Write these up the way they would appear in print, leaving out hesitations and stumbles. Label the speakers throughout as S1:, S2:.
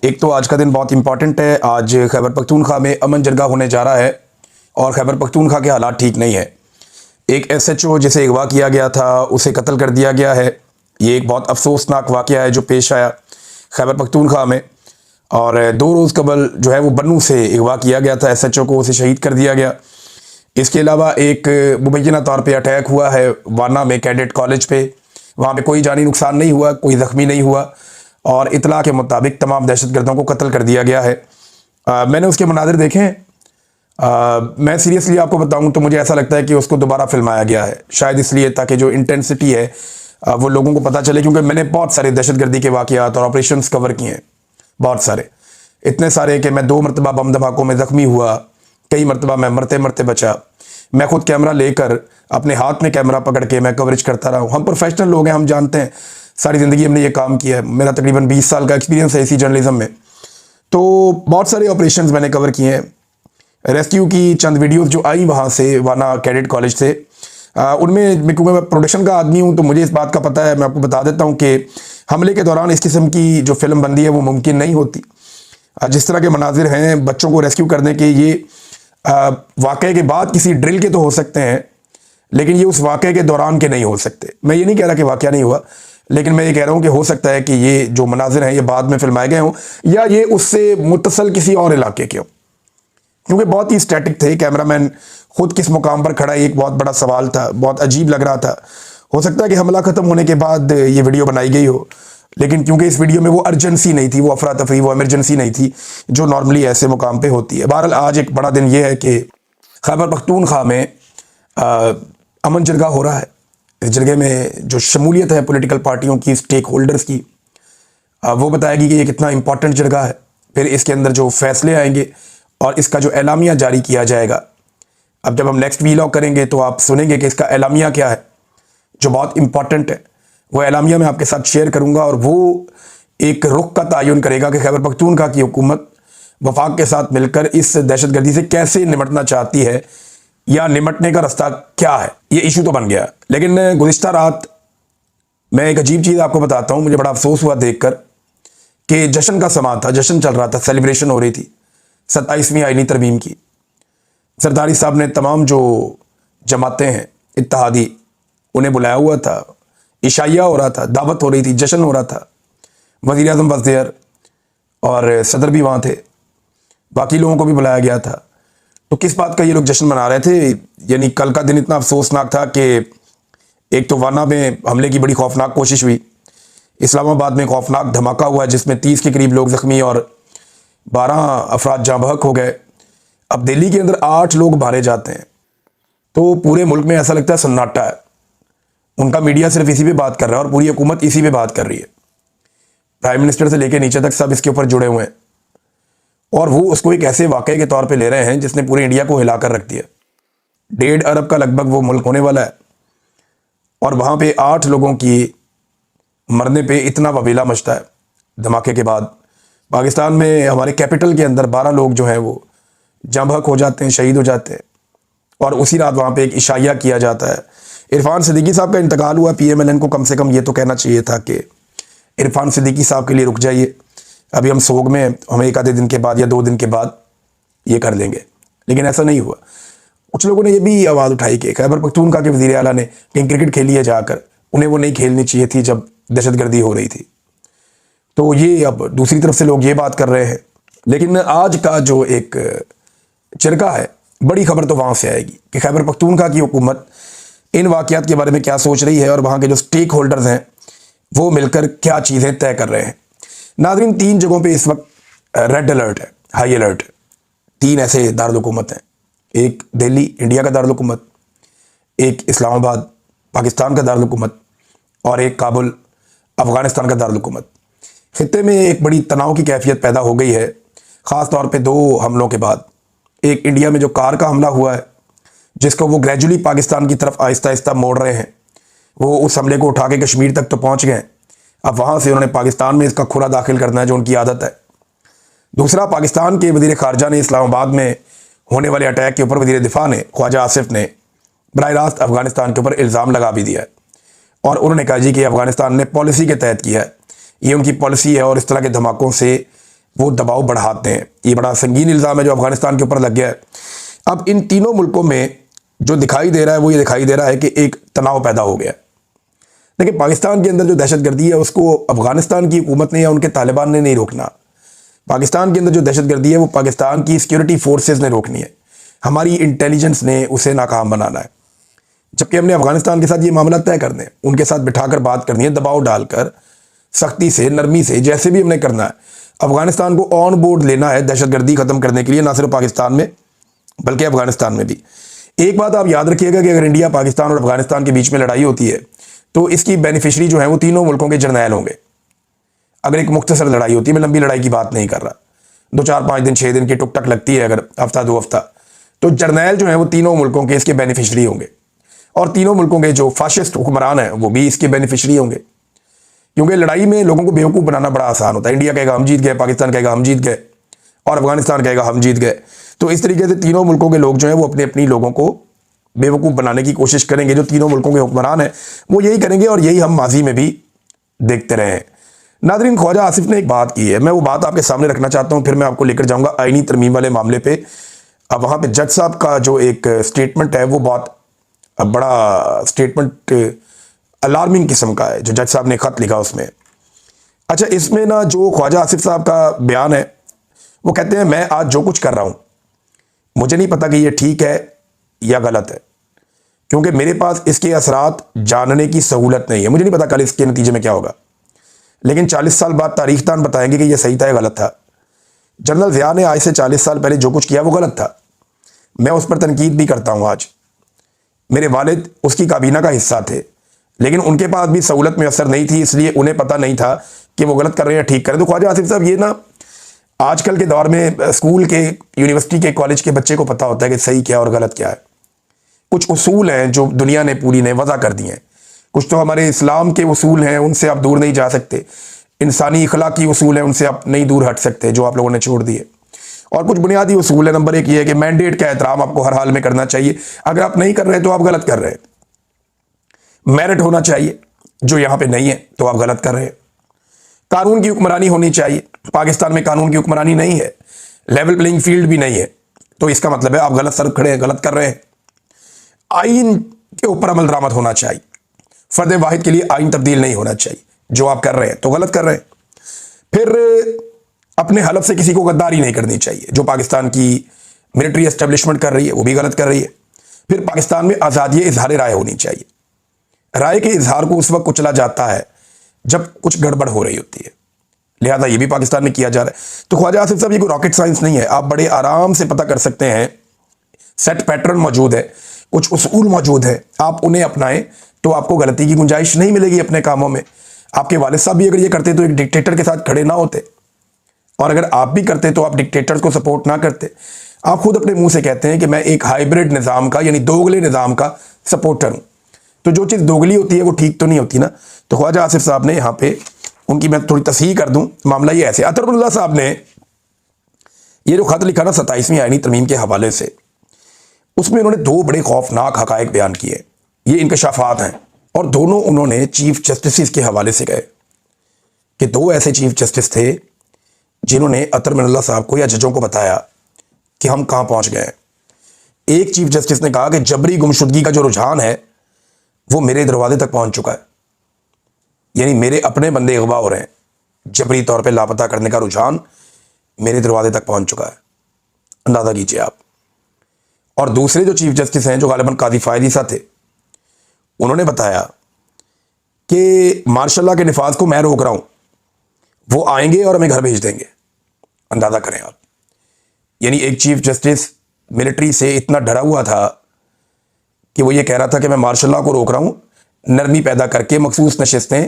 S1: ایک تو آج کا دن بہت امپورٹنٹ ہے. آج خیبر پختونخوا میں امن جرگہ ہونے جا رہا ہے اور خیبر پختونخوا کے حالات ٹھیک نہیں ہیں. ایک ایس ایچ او جسے اغوا کیا گیا تھا اسے قتل کر دیا گیا ہے. یہ ایک بہت افسوسناک واقعہ ہے جو پیش آیا خیبر پختونخوا میں. اور 2 روز قبل جو ہے وہ بنوں سے اغوا کیا گیا تھا ایس ایچ او کو، اسے شہید کر دیا گیا. اس کے علاوہ ایک مبینہ طور پہ اٹیک ہوا ہے وانا میں کیڈٹ کالج پہ. وہاں پہ کوئی جانی نقصان نہیں ہوا، کوئی زخمی نہیں ہوا اور اطلاع کے مطابق تمام دہشت گردوں کو قتل کر دیا گیا ہے. میں نے اس کے مناظر دیکھے ہیں. میں سیریسلی آپ کو بتاؤں تو مجھے ایسا لگتا ہے کہ اس کو دوبارہ فلمایا گیا ہے، شاید اس لیے تاکہ جو انٹینسٹی ہے وہ لوگوں کو پتہ چلے. کیونکہ میں نے بہت سارے دہشت گردی کے واقعات اور آپریشنز کور کیے ہیں، بہت سارے، اتنے سارے کہ میں 2 مرتبہ بم دھماکوں میں زخمی ہوا، کئی مرتبہ میں مرتے مرتے بچا. میں خود کیمرہ لے کر اپنے ہاتھ میں کیمرہ پکڑ کے میں کوریج کرتا رہا ہوں. ہم پروفیشنل لوگ ہیں، ہم جانتے ہیں، ساری زندگی ہم نے یہ کام کیا ہے. میرا تقریباً 20 سال کا ایکسپیرینس ہے اسی جرنلزم میں. تو بہت سارے آپریشنز میں نے کور کیے ہیں. ریسکیو کی چند ویڈیوز جو آئی وہاں سے وانا کیڈٹ کالج سے، ان میں کیونکہ میں پروڈکشن کا آدمی ہوں تو مجھے اس بات کا پتہ ہے. میں آپ کو بتا دیتا ہوں کہ حملے کے دوران اس قسم کی جو فلم بندی ہے وہ ممکن نہیں ہوتی. جس طرح کے مناظر ہیں بچوں کو ریسکیو کرنے کے، یہ واقعے کے بعد کسی ڈرل کے تو ہو سکتے ہیں لیکن یہ اس واقعے کے دوران کے نہیں ہو سکتے. میں یہ نہیں کہہ رہا کہ واقعہ نہیں ہوا، لیکن میں یہ کہہ رہا ہوں کہ ہو سکتا ہے کہ یہ جو مناظر ہیں یہ بعد میں فلمائے گئے ہوں یا یہ اس سے متصل کسی اور علاقے کے ہوں، کیونکہ بہت ہی اسٹیٹک تھے. کیمرہ مین خود کس مقام پر کھڑا ہے ایک بہت بڑا سوال تھا، بہت عجیب لگ رہا تھا. ہو سکتا ہے کہ حملہ ختم ہونے کے بعد یہ ویڈیو بنائی گئی ہو، لیکن کیونکہ اس ویڈیو میں وہ ارجنسی نہیں تھی، وہ افراتفری، وہ ایمرجنسی نہیں تھی جو نارملی ایسے مقام پہ ہوتی ہے. بہرحال آج ایک بڑا دن یہ ہے کہ خیبر پختونخوا میں امن جرگہ ہو رہا ہے. اس جرگے میں جو شمولیت ہے پولیٹیکل پارٹیوں کی، سٹیک ہولڈرز کی، وہ بتائے گی کہ یہ کتنا امپورٹنٹ جرگہ ہے. پھر اس کے اندر جو فیصلے آئیں گے اور اس کا جو اعلامیہ جاری کیا جائے گا، اب جب ہم نیکسٹ ویلاگ کریں گے تو آپ سنیں گے کہ اس کا اعلامیہ کیا ہے جو بہت امپورٹنٹ ہے. وہ اعلامیہ میں آپ کے ساتھ شیئر کروں گا اور وہ ایک رخ کا تعین کرے گا کہ خیبر پختونخوا کی حکومت وفاق کے ساتھ مل کر اس دہشت گردی سے کیسے نمٹنا چاہتی ہے یا نمٹنے کا رستہ کیا ہے. یہ ایشو تو بن گیا. لیکن گزشتہ رات میں ایک عجیب چیز آپ کو بتاتا ہوں. مجھے بڑا افسوس ہوا دیکھ کر کہ جشن کا سماں تھا، جشن چل رہا تھا، سیلیبریشن ہو رہی تھی 27ویں آئینی ترمیم کی. زرداری صاحب نے تمام جو جماعتیں ہیں اتحادی انہیں بلایا ہوا تھا، عشائیہ ہو رہا تھا، دعوت ہو رہی تھی، جشن ہو رہا تھا. وزیر اعظم واز دیئر اور صدر بھی وہاں تھے، باقی لوگوں کو بھی بلایا گیا تھا. تو کس بات کا یہ لوگ جشن منا رہے تھے؟ یعنی کل کا دن اتنا افسوسناک تھا کہ ایک تو وانا میں حملے کی بڑی خوفناک کوشش ہوئی، اسلام آباد میں خوفناک دھماکہ ہوا جس میں 30 کے قریب لوگ زخمی اور 12 افراد جاں بحق ہو گئے. اب دہلی کے اندر 8 لوگ مارے جاتے ہیں تو پورے ملک میں ایسا لگتا ہے سناٹا ہے. ان کا میڈیا صرف اسی پہ بات کر رہا ہے اور پوری حکومت اسی پہ بات کر رہی ہے. پرائم منسٹر سے لے کے نیچے تک سب اس کے اوپر جڑے ہوئے ہیں اور وہ اس کو ایک ایسے واقعے کے طور پہ لے رہے ہیں جس نے پورے انڈیا کو ہلا کر رکھ دیا. 1.5 ارب کا لگ بھگ وہ ملک ہونے والا ہے اور وہاں پہ 8 لوگوں کی مرنے پہ اتنا وبیلا مچتا ہے دھماکے کے بعد. پاکستان میں ہمارے کیپٹل کے اندر 12 لوگ جو ہیں وہ جاں بحق ہو جاتے ہیں، شہید ہو جاتے ہیں اور اسی رات وہاں پہ ایک عشائیہ کیا جاتا ہے. عرفان صدیقی صاحب کا انتقال ہوا. پی ایم ایل این کو کم سے کم یہ تو کہنا چاہیے تھا کہ عرفان صدیقی صاحب کے لیے رک جائیے، ابھی ہم سوگ میں، ہم 1 آدھے دن کے بعد یا 2 دن کے بعد یہ کر لیں گے. لیکن ایسا نہیں ہوا. کچھ لوگوں نے یہ بھی آواز اٹھائی کہ خیبر پختونخوا کے وزیر اعلیٰ نے کہیں کرکٹ کھیلی ہے جا کر، انہیں وہ نہیں کھیلنی چاہیے تھی جب دہشت گردی ہو رہی تھی. تو یہ اب دوسری طرف سے لوگ یہ بات کر رہے ہیں. لیکن آج کا جو ایک جرگہ ہے، بڑی خبر تو وہاں سے آئے گی کہ خیبر پختونخوا کی حکومت ان واقعات کے بارے میں کیا سوچ رہی ہے اور وہاں کے جو سٹیک ہولڈرز ہیں وہ مل کر کیا چیزیں طے کر رہے ہیں. ناظرین، 3 جگہوں پہ اس وقت ریڈ الرٹ ہے، ہائی الرٹ ہے. 3 ایسے دارالحکومت ہیں، ایک دہلی انڈیا کا دارالحکومت، ایک اسلام آباد پاکستان کا دارالحکومت اور ایک کابل افغانستان کا دارالحکومت. خطے میں ایک بڑی تناؤ کی کیفیت پیدا ہو گئی ہے، خاص طور پہ 2 حملوں کے بعد. ایک انڈیا میں جو کار کا حملہ ہوا ہے جس کو وہ گریجولی پاکستان کی طرف آہستہ آہستہ موڑ رہے ہیں، وہ اس حملے کو اٹھا کے کشمیر تک تو پہنچ گئے. اب وہاں سے انہوں نے پاکستان میں اس کا کھرا داخل کرنا ہے جو ان کی عادت ہے. دوسرا، پاکستان کے وزیر خارجہ نے اسلام آباد میں ہونے والے اٹیک کے اوپر وزیر دفاع نے، خواجہ آصف نے، براہ راست افغانستان کے اوپر الزام لگا بھی دیا ہے اور انہوں نے کہا جی کہ افغانستان نے پالیسی کے تحت کیا ہے، یہ ان کی پالیسی ہے اور اس طرح کے دھماکوں سے وہ دباؤ بڑھاتے ہیں. یہ بڑا سنگین الزام ہے جو افغانستان کے اوپر لگ گیا ہے. اب ان تینوں ملکوں میں جو دکھائی دے رہا ہے وہ یہ دکھائی دے رہا ہے کہ ایک تناؤ پیدا ہو گیا. لیکن پاکستان کے اندر جو دہشت گردی ہے اس کو افغانستان کی حکومت نے یا ان کے طالبان نے نہیں روکنا. پاکستان کے اندر جو دہشت گردی ہے وہ پاکستان کی سیکیورٹی فورسز نے روکنی ہے. ہماری انٹیلیجنس نے اسے ناکام بنانا ہے. جبکہ ہم نے افغانستان کے ساتھ یہ معاملہ طے کرنے ہیں, ان کے ساتھ بٹھا کر بات کرنی ہے, دباؤ ڈال کر, سختی سے, نرمی سے, جیسے بھی ہم نے کرنا ہے. افغانستان کو آن بورڈ لینا ہے دہشت گردی ختم کرنے کے لیے, نہ صرف پاکستان میں بلکہ افغانستان میں بھی. ایک بات آپ یاد رکھیے گا کہ اگر انڈیا, پاکستان اور افغانستان کے بیچ میں لڑائی ہوتی ہے تو اس کی بینیفیشری جو ہیں وہ تینوں ملکوں کے جرنیل ہوں گے. اگر ایک مختصر لڑائی ہوتی ہے, میں لمبی لڑائی کی بات نہیں کر رہا, 2 4 5 دن 6 دن کی ٹک ٹک لگتی ہے, اگر ہفتہ 2 ہفتہ, تو جرنیل جو ہیں وہ تینوں ملکوں کے اس کے بینیفیشری ہوں گے. اور تینوں ملکوں کے جو فاشسٹ حکمران ہیں وہ بھی اس کے بینیفیشری ہوں گے. کیونکہ لڑائی میں لوگوں کو بیوقوف بنانا بڑا آسان ہوتا ہے. انڈیا کہے گا ہم جیت گئے, پاکستان کہے گا ہم جیت گئے, اور افغانستان کہے گا ہم جیت گئے. تو اس طریقے سے تینوں ملکوں کے لوگ جو ہیں وہ اپنے اپنی لوگوں کو بیوقوف بنانے کی کوشش کریں گے. جو تینوں ملکوں کے حکمران ہیں وہ یہی کریں گے, اور یہی ہم ماضی میں بھی دیکھتے رہے ہیں. ناظرین, خواجہ آصف نے ایک بات کی ہے, میں وہ بات آپ کے سامنے رکھنا چاہتا ہوں, پھر میں آپ کو لے کر جاؤں گا آئینی ترمیم والے معاملے پہ. اب وہاں پہ جج صاحب کا جو ایک سٹیٹمنٹ ہے وہ بہت بڑا سٹیٹمنٹ, الارمنگ قسم کا ہے, جو جج صاحب نے خط لکھا اس میں. اچھا, اس میں نا جو خواجہ آصف صاحب کا بیان ہے وہ کہتے ہیں میں آج جو کچھ کر رہا ہوں مجھے نہیں پتا کہ یہ ٹھیک ہے یا غلط ہے, کیونکہ میرے پاس اس کے اثرات جاننے کی سہولت نہیں ہے. مجھے نہیں پتا کل اس کے نتیجے میں کیا ہوگا, لیکن 40 سال بعد تاریخ دان بتائیں گے کہ یہ صحیح تھا یا غلط تھا. جنرل ضیاء نے آج سے 40 سال پہلے جو کچھ کیا وہ غلط تھا. میں اس پر تنقید بھی کرتا ہوں. آج میرے والد اس کی کابینہ کا حصہ تھے, لیکن ان کے پاس بھی سہولت میسر نہیں تھی, اس لیے انہیں پتہ نہیں تھا کہ وہ غلط کر رہے ہیں یا ٹھیک کر رہے ہیں. تو خواجہ آصف صاحب, یہ نا آج کل کے دور میں اسکول کے, یونیورسٹی کے, کالج کے بچے کو پتہ ہوتا ہے کہ صحیح کیا اور غلط کیا ہے. کچھ اصول ہیں جو دنیا نے پوری نے وضع کر دی ہیں. کچھ تو ہمارے اسلام کے اصول ہیں, ان سے آپ دور نہیں جا سکتے. انسانی اخلاقی اصول ہیں, ان سے آپ نہیں دور ہٹ سکتے جو آپ لوگوں نے چھوڑ دیے. اور کچھ بنیادی اصول ہے. نمبر 1 یہ ہے کہ مینڈیٹ کا احترام آپ کو ہر حال میں کرنا چاہیے. اگر آپ نہیں کر رہے تو آپ غلط کر رہے ہیں. میرٹ ہونا چاہیے, جو یہاں پہ نہیں ہے تو آپ غلط کر رہے ہیں. قانون کی حکمرانی ہونی چاہیے. پاکستان میں قانون کی حکمرانی نہیں ہے, لیول پلینگ فیلڈ بھی نہیں ہے, تو اس کا مطلب ہے آپ غلط سر کھڑے ہیں, غلط کر رہے ہیں. آئین کے اوپر عمل درآمد ہونا چاہیے. فرد واحد کے لیے آئین تبدیل نہیں ہونا چاہیے. جو آپ کر رہے ہیں تو غلط کر رہے ہیں. پھر اپنے حلف سے کسی کو غداری نہیں کرنی چاہیے. جو پاکستان کی ملٹری اسٹیبلشمنٹ کر رہی ہے وہ بھی غلط کر رہی ہے. پھر پاکستان میں آزادی اظہار رائے ہونی چاہیے. رائے کے اظہار کو اس وقت کچلا جاتا ہے جب کچھ گڑبڑ ہو رہی ہوتی ہے, لہذا یہ بھی پاکستان میں کیا جا رہا ہے. تو خواجہ آصف صاحب, یہ کوئی راکٹ سائنس نہیں ہے. آپ بڑے آرام سے پتہ کر سکتے ہیں. سیٹ پیٹرن موجود ہے, کچھ اصول موجود ہے, آپ انہیں اپنائیں تو آپ کو غلطی کی گنجائش نہیں ملے گی اپنے کاموں میں. آپ کے والد صاحب بھی اگر یہ کرتے تو ایک ڈکٹیٹر کے ساتھ کھڑے نہ ہوتے, اور اگر آپ بھی کرتے تو آپ ڈکٹیٹرز کو سپورٹ نہ کرتے. آپ خود اپنے منہ سے کہتے ہیں کہ میں ایک ہائبرڈ نظام کا, یعنی دوگلے نظام کا سپورٹر ہوں. تو جو چیز دوگلی ہوتی ہے وہ ٹھیک تو نہیں ہوتی نا. تو خواجہ آصف صاحب نے یہاں پہ, ان کی میں تھوڑی تصحیح کر دوں, معاملہ یہ ایسے. اطہر اللہ صاحب نے یہ جو خط لکھا نا 27ویں آئینی ترمیم کے حوالے سے, اس میں انہوں نے 2 بڑے خوفناک حقائق بیان کیے. یہ انکشافات ہیں, اور دونوں انہوں نے چیف جسٹسز کے حوالے سے کہے کہ 2 ایسے چیف جسٹس تھے جنہوں نے اطہر اللہ صاحب کو یا ججوں کو بتایا کہ ہم کہاں پہنچ گئے. ایک چیف جسٹس نے کہا کہ جبری گمشدگی کا جو رجحان ہے وہ میرے دروازے تک پہنچ چکا ہے. یعنی میرے اپنے بندے اغوا ہو رہے ہیں, جبری طور پہ لاپتہ کرنے کا رجحان میرے دروازے تک پہنچ چکا ہے. اندازہ کیجئے آپ. اور دوسرے جو چیف جسٹس ہیں, جو غالباً قاضی فائد عیسیٰ تھے, انہوں نے بتایا کہ مارشل لا کے نفاذ کو میں روک رہا ہوں, وہ آئیں گے اور ہمیں گھر بھیج دیں گے. اندازہ کریں آپ. یعنی ایک چیف جسٹس ملٹری سے اتنا ڈرا ہوا تھا کہ وہ یہ کہہ رہا تھا کہ میں مارشل لا کو روک رہا ہوں, نرمی پیدا کر کے مخصوص نشستیں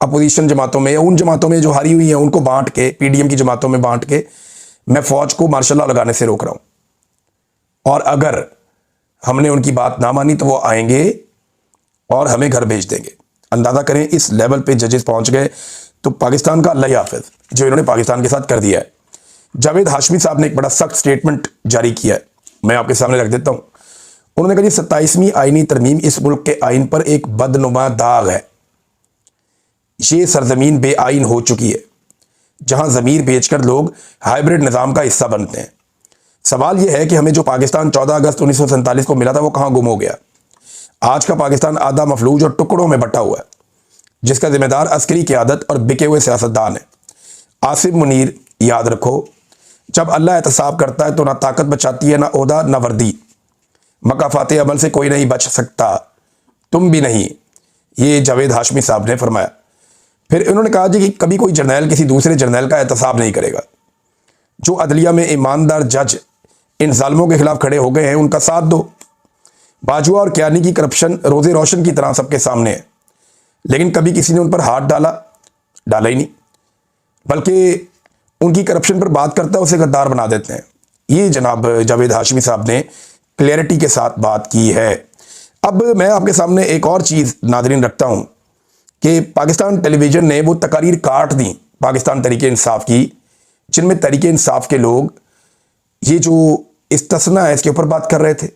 S1: اپوزیشن جماعتوں میں, ان جماعتوں میں جو ہاری ہوئی ہیں ان کو بانٹ کے, پی ڈی ایم کی جماعتوں میں بانٹ کے میں فوج کو مارشل لا لگانے سے روک رہا ہوں, اور اگر ہم نے ان کی بات نہ مانی تو وہ آئیں گے اور ہمیں گھر بھیج دیں گے. اندازہ کریں اس لیول پہ ججز پہنچ گئے. تو پاکستان کا اللہ حافظ جو انہوں نے پاکستان کے ساتھ کر دیا ہے. جاوید ہاشمی صاحب نے ایک بڑا سخت سٹیٹمنٹ جاری کیا ہے, میں آپ کے سامنے رکھ دیتا ہوں. انہوں نے کہا جی 27ویں آئینی ترمیم اس ملک کے آئین پر ایک بدنما داغ ہے. یہ سرزمین بے آئین ہو چکی ہے. جہاں ضمیر بیچ کر لوگ ہائبرڈ نظام کا حصہ بنتے ہیں۔ سوال یہ ہے کہ ہمیں جو پاکستان 14 اگست 1947 کو ملا تھا وہ کہاں گم ہو گیا؟ آج کا پاکستان آدھا مفلوج اور ٹکڑوں میں بٹا ہوا ہے، جس کا ذمہ دار عسکری قیادت اور بکے ہوئے سیاستدان ہیں۔ آصف منیر، یاد رکھو، جب اللہ احتساب کرتا ہے تو نہ طاقت بچاتی ہے، نہ عہدہ، نہ وردی۔ مکافات عمل سے کوئی نہیں بچ سکتا، تم بھی نہیں، یہ جاوید ہاشمی صاحب نے فرمایا۔ پھر انہوں نے کہا جی کہ کبھی کوئی جرنیل کسی دوسرے جرنیل کا احتساب نہیں کرے گا۔ جو عدلیہ میں ایماندار جج ان ظالموں کے خلاف کھڑے ہو گئے ہیں ان کا ساتھ دو۔ باجوہ اور کیانی کی کرپشن روز روشن کی طرح سب کے سامنے ہے، لیکن کبھی کسی نے ان پر ہاتھ ڈالا ہی نہیں، بلکہ ان کی کرپشن پر بات کرتا ہے اسے غدار بنا دیتے ہیں۔ یہ جناب جاوید ہاشمی صاحب نے کلیئرٹی کے ساتھ بات کی ہے۔ اب میں آپ کے سامنے ایک اور چیز ناظرین رکھتا ہوں کہ پاکستان ٹیلی ویژن نے وہ تقاریر کاٹ دیں پاکستان تحریک انصاف کی، جن میں تحریک انصاف کے لوگ یہ جو استثناء ہے اس کے اوپر بات کر رہے تھے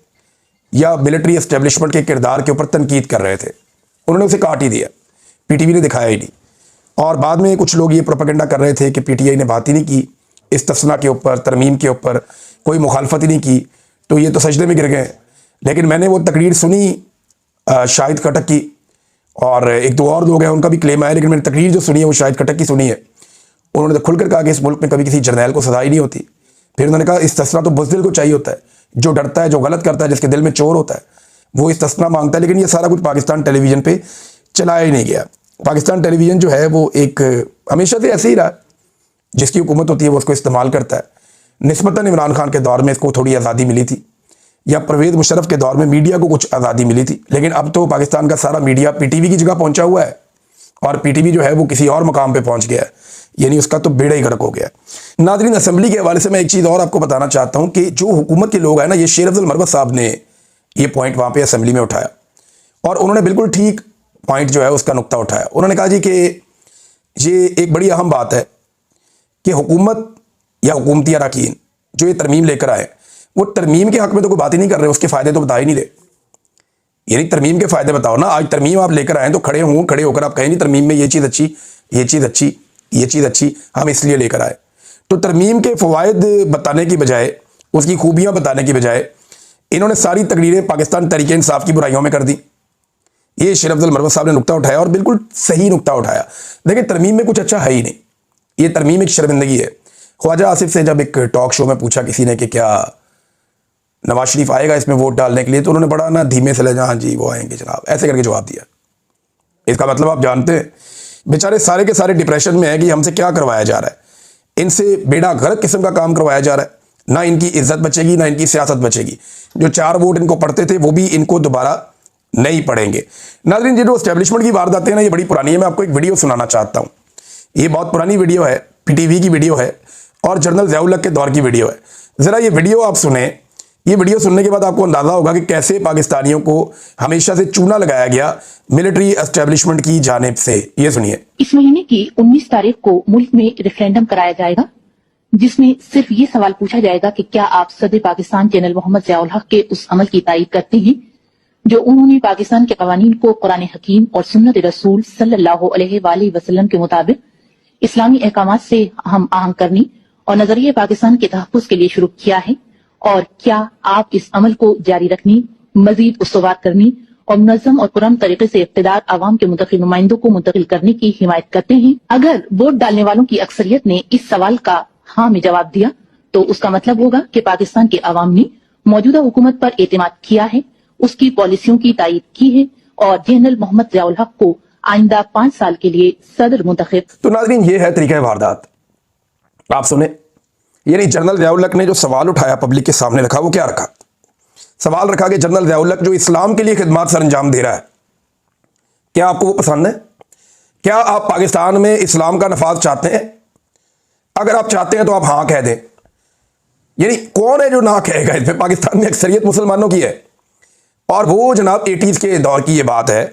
S1: یا ملٹری اسٹیبلشمنٹ کے کردار کے اوپر تنقید کر رہے تھے۔ انہوں نے اسے کاٹ ہی دیا، پی ٹی وی نے دکھایا ہی نہیں، اور بعد میں کچھ لوگ یہ پروپیگنڈا کر رہے تھے کہ پی ٹی آئی نے بات ہی نہیں کی استثناء کے اوپر، ترمیم کے اوپر کوئی مخالفت ہی نہیں کی، تو یہ تو سجدے میں گر گئے۔ لیکن میں نے وہ تقریر سنی شاہد کھٹک کی، اور ایک دو اور لوگ ہیں ان کا بھی کلیم آیا، لیکن میں نے تقریر جو سنی ہے وہ شاہد کھٹک کی سنی ہے۔ انہوں نے تو کھل کر کہا کہ اس ملک میں کبھی کسی جرنیل کو سزا ہی نہیں ہوتی۔ پھر انہوں نے کہا استثناء تو بزدل کو چاہیے ہوتا ہے، جو ڈرتا ہے، جو غلط کرتا ہے، جس کے دل میں چور ہوتا ہے، وہ استثناء مانگتا ہے۔ لیکن یہ سارا کچھ پاکستان ٹیلی ویژن پہ چلایا ہی نہیں گیا۔ پاکستان ٹیلی ویژن جو ہے وہ ایک ہمیشہ سے ایسے ہی رہا، جس کی حکومت ہوتی ہے وہ اس کو استعمال کرتا ہے۔ نسبتاً عمران خان کے دور میں اس کو تھوڑی آزادی ملی تھی، یا پرویز مشرف کے دور میں میڈیا کو کچھ آزادی ملی تھی، لیکن اب تو پاکستان کا سارا میڈیا پی ٹی وی کی جگہ پہنچا ہوا ہے، اور پی ٹی وی جو ہے وہ کسی اور مقام پہ پہنچ گیا ہے، یعنی اس کا تو بیڑا ہی غرق ہو گیا ہے۔ ناظرین، اسمبلی کے حوالے سے میں ایک چیز اور آپ کو بتانا چاہتا ہوں کہ جو حکومت کے لوگ ہیں نا، یہ شیر افضل مروت صاحب نے یہ پوائنٹ وہاں پہ اسمبلی میں اٹھایا، اور انہوں نے بالکل ٹھیک پوائنٹ جو ہے اس کا نقطہ اٹھایا۔ انہوں نے کہا جی کہ یہ ایک بڑی اہم بات ہے کہ حکومت یا حکومتی اراکین جو یہ ترمیم لے کر آئے، وہ ترمیم کے حق میں تو کوئی بات ہی نہیں کر رہے، اس کے فائدے تو بتا ہی نہیں رہے۔ یعنی ترمیم کے فائدے بتاؤ نا، آج ترمیم آپ لے کر آئیں تو کھڑے ہو کر آپ کہیں نہیں ترمیم میں یہ چیز اچھی، یہ چیز اچھی، یہ چیز اچھی، ہم اس لیے لے کر آئے۔ تو ترمیم کے فوائد بتانے کی بجائے، اس کی خوبیاں بتانے کی بجائے، انہوں نے ساری تقریریں پاکستان تحریک انصاف کی برائیوں میں کر دی۔ یہ شیر افضل مروت صاحب نے نقطہ اٹھایا، اور بالکل صحیح نقطہ اٹھایا۔ دیکھیں، ترمیم میں کچھ اچھا ہے ہی نہیں، یہ ترمیم ایک شرمندگی ہے۔ خواجہ آصف سے جب ایک ٹاک شو میں پوچھا کسی نے کہ کیا نواز شریف آئے گا اس میں ووٹ ڈالنے کے لیے، تو انہوں نے بڑا نا دھیمے سے لہجہ، ہاں جی وہ آئیں گے جناب، ایسے کر کے جواب دیا۔ اس کا مطلب آپ جانتے ہیں بیچارے سارے کے سارے ڈپریشن میں ہیں کہ ہم سے کیا کروایا جا رہا ہے، ان سے بیڑا غرق قسم کا کام کروایا جا رہا ہے، نہ ان کی عزت بچے گی، نہ ان کی سیاست بچے گی۔ جو 4 ووٹ ان کو پڑتے تھے وہ بھی ان کو دوبارہ نہیں پڑیں گے۔ ناظرین، یہ جو اسٹیبلشمنٹ کی وارداتیں ہیں نا، یہ بڑی پرانی ہے۔ میں آپ کو ایک ویڈیو سنانا چاہتا ہوں، یہ بہت پرانی ویڈیو ہے، پی ٹی وی کی ویڈیو ہے، اور جنرل ضیاء الحق کے دور کی ویڈیو ہے۔ ذرا یہ ویڈیو آپ سنیں، یہ ویڈیو سننے کے بعد آپ کو اندازہ ہوگا کہ کیسے پاکستانیوں کو ہمیشہ سے چونا لگایا گیا ملٹری اسٹیبلشمنٹ کی جانب سے۔ یہ سنیے۔
S2: اس مہینے کی 19 تاریخ کو ملک میں ریفرینڈم کرایا جائے گا، جس میں صرف یہ سوال پوچھا جائے گا کہ کیا آپ صدر پاکستان جنرل محمد ضیاء الحق کے اس عمل کی تائید کرتے ہیں جو انہوں نے پاکستان کے قوانین کو قرآن حکیم اور سنت رسول صلی اللہ علیہ وآلہ وسلم کے مطابق اسلامی احکامات سے ہم آہنگ کرنے اور نظریہ پاکستان کے تحفظ کے لیے شروع کیا ہے، اور کیا آپ اس عمل کو جاری رکھنے، مزید استوار کرنے اور منظم اور پرامن طریقے سے اقتدار عوام کے منتخب نمائندوں کو منتقل کرنے کی حمایت کرتے ہیں؟ اگر ووٹ ڈالنے والوں کی اکثریت نے اس سوال کا ہاں میں جواب دیا تو اس کا مطلب ہوگا کہ پاکستان کے عوام نے موجودہ حکومت پر اعتماد کیا ہے، اس کی پالیسیوں کی تائید کی ہے، اور جنرل محمد ضیاء الحق کو آئندہ 5 سال کے لیے صدر منتخب۔
S1: تو ناظرین، یہ ہے طریقہ واردات، آپ سنیں۔ یعنی جنرل ضیاء الحق نے جو سوال اٹھایا پبلک کے سامنے رکھا، وہ کیا رکھا؟ سوال رکھا کہ جنرل ضیاء الحق جو اسلام کے لیے خدمات سر انجام دے رہا ہے، کیا آپ کو وہ پسند ہے؟ کیا آپ پاکستان میں اسلام کا نفاذ چاہتے ہیں؟ اگر آپ چاہتے ہیں تو آپ ہاں کہہ دیں۔ یعنی کون ہے جو نہ کہے گا؟ اس میں پاکستان میں اکثریت مسلمانوں کی ہے، اور وہ جناب 80s کے دور کی یہ بات ہے۔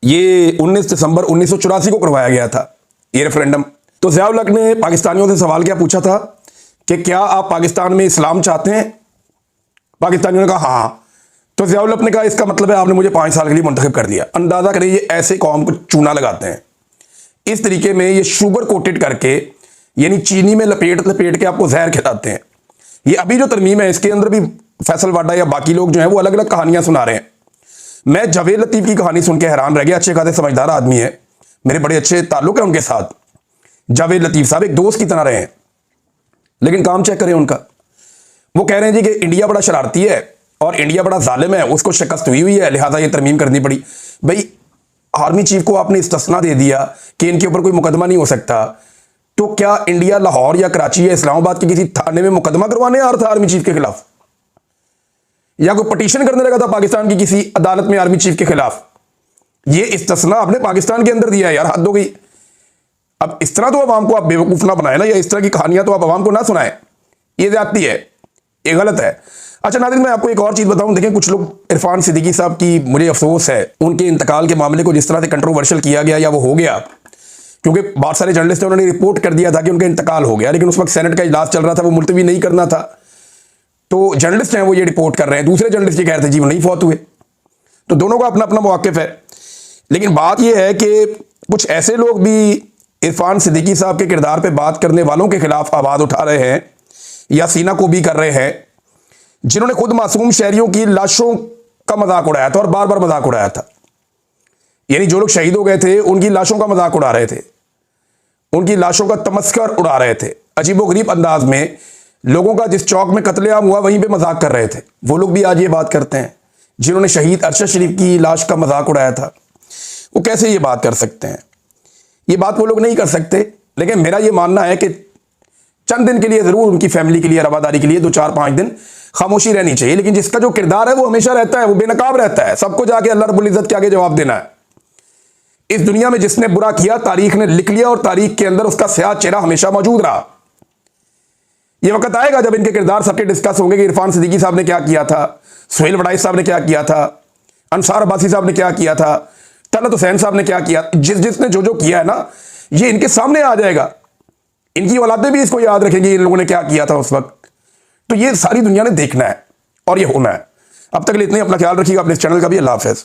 S1: یہ 19 دسمبر 1984 کو کروایا گیا تھا یہ ریفرینڈم۔ تو ضیاء الحق نے پاکستانیوں سے سوال کیا پوچھا تھا کہ کیا آپ پاکستان میں اسلام چاہتے ہیں؟ پاکستانیوں نے کہا ہاں۔ تو ضیاء الحق نے کہا اس کا مطلب ہے آپ نے مجھے 5 سال کے لیے منتخب کر دیا۔ اندازہ کریں یہ ایسے قوم کو چونا لگاتے ہیں، اس طریقے میں یہ شوگر کوٹڈ کر کے یعنی چینی میں لپیٹ لپیٹ کے آپ کو زہر کھلاتے ہیں. یہ ابھی جو ترمیم ہے اس کے اندر بھی فیصل واڈا یا باقی لوگ جو ہیں وہ الگ الگ کہانیاں سنا رہے ہیں. میں جاوید لطیف کی کہانی سن کے حیران رہ گیا. اچھے خاصے سمجھدار آدمی ہے, میرے بڑے اچھے تعلق ہیں ان کے ساتھ. جاوید لطیف صاحب ایک دوست کی طرح رہے ہیں, لیکن کام چیک کریں ان کا. وہ کہہ رہے ہیں جی کہ انڈیا بڑا شرارتی ہے اور انڈیا بڑا ظالم ہے, اس کو شکست ہوئی ہے لہذا یہ ترمیم کرنی پڑی. بھائی آرمی چیف کو آپ نے استثنا دے دیا کہ ان کے اوپر کوئی مقدمہ نہیں ہو سکتا, تو کیا انڈیا لاہور یا کراچی یا اسلام آباد کے کسی تھانے میں مقدمہ کروانے آ رہا تھا آرمی چیف کے خلاف, یا کوئی پٹیشن کرنے لگا تھا پاکستان کی کسی عدالت میں آرمی چیف کے خلاف؟ یہ استثنا آپ نے پاکستان کے اندر دیا ہے یار, حد ہو گئی. اب اس طرح تو عوام کو آپ بیوقوف نہ بنائیں نا, یا اس طرح کی کہانیاں تو آپ عوام کو نہ سنائیں, یہ زیادتی ہے, یہ غلط ہے. اچھا ناظرین, میں آپ کو ایک اور چیز بتاؤں. دیکھیں کچھ لوگ عرفان صدیقی صاحب کی, مجھے افسوس ہے ان کے انتقال کے معاملے کو جس طرح سے کنٹروورشل کیا گیا یا وہ ہو گیا, کیونکہ بہت سارے جرنلسٹ انہوں نے رپورٹ کر دیا تھا کہ ان کا انتقال ہو گیا, لیکن اس وقت سینٹ کا اجلاس چل رہا تھا, وہ ملتوی نہیں کرنا تھا. تو جرنلسٹ ہیں وہ یہ رپورٹ کر رہے ہیں, دوسرے جرنلسٹ یہ کہہ رہے تھے جی وہ نہیں فوت ہوئے. تو دونوں کا اپنا اپنا مواقف ہے. لیکن بات یہ ہے کہ کچھ ایسے لوگ بھی عرفان صدیقی صاحب کے کردار پہ بات کرنے والوں کے خلاف آواز اٹھا رہے ہیں یا سینہ کو بھی کر رہے ہیں, جنہوں نے خود معصوم شہریوں کی لاشوں کا مذاق اڑایا تھا اور بار بار مذاق اڑایا تھا. یعنی جو لوگ شہید ہو گئے تھے ان کی لاشوں کا مذاق اڑا رہے تھے, ان کی لاشوں کا تمسخر اڑا رہے تھے, عجیب و غریب انداز میں. لوگوں کا جس چوک میں قتل عام ہوا وہیں پہ مذاق کر رہے تھے. وہ لوگ بھی آج یہ بات کرتے ہیں جنہوں نے شہید ارشد شریف کی لاش کا مذاق اڑایا تھا. وہ کیسے یہ بات کر سکتے ہیں؟ یہ بات وہ لوگ نہیں کر سکتے. لیکن میرا یہ ماننا ہے کہ چند دن کے لیے ضرور ان کی فیملی کے لیے, رواداری کے لیے 2-4-5 دن خاموشی رہنی چاہیے, لیکن جس کا جو کردار ہے وہ ہمیشہ رہتا ہے, وہ بے نقاب رہتا ہے. سب کو جا کے اللہ رب العزت کے آگے جواب دینا ہے. اس دنیا میں جس نے برا کیا تاریخ نے لکھ لیا, اور تاریخ کے اندر اس کا سیاہ چہرہ ہمیشہ موجود رہا. یہ وقت آئے گا جب ان کے کردار سب کے ڈسکس ہوں گے کہ عرفان صدیقی صاحب نے کیا کیا تھا, سہیل وڑائچ صاحب نے کیا کیا تھا, انصار عباسی صاحب نے کیا کیا تھا, طلعت حسین صاحب نے کیا کیا. جس نے جو کیا ہے نا, یہ ان کے سامنے آ جائے گا. ان کی اولادیں بھی اس کو یاد رکھیں گی ان لوگوں نے کیا کیا تھا اس وقت. تو یہ ساری دنیا نے دیکھنا ہے اور یہ ہونا ہے. اب تک کے لیے اتنے, اپنا خیال رکھیے گا, اپنے چینل کا بھی. اللہ حافظ.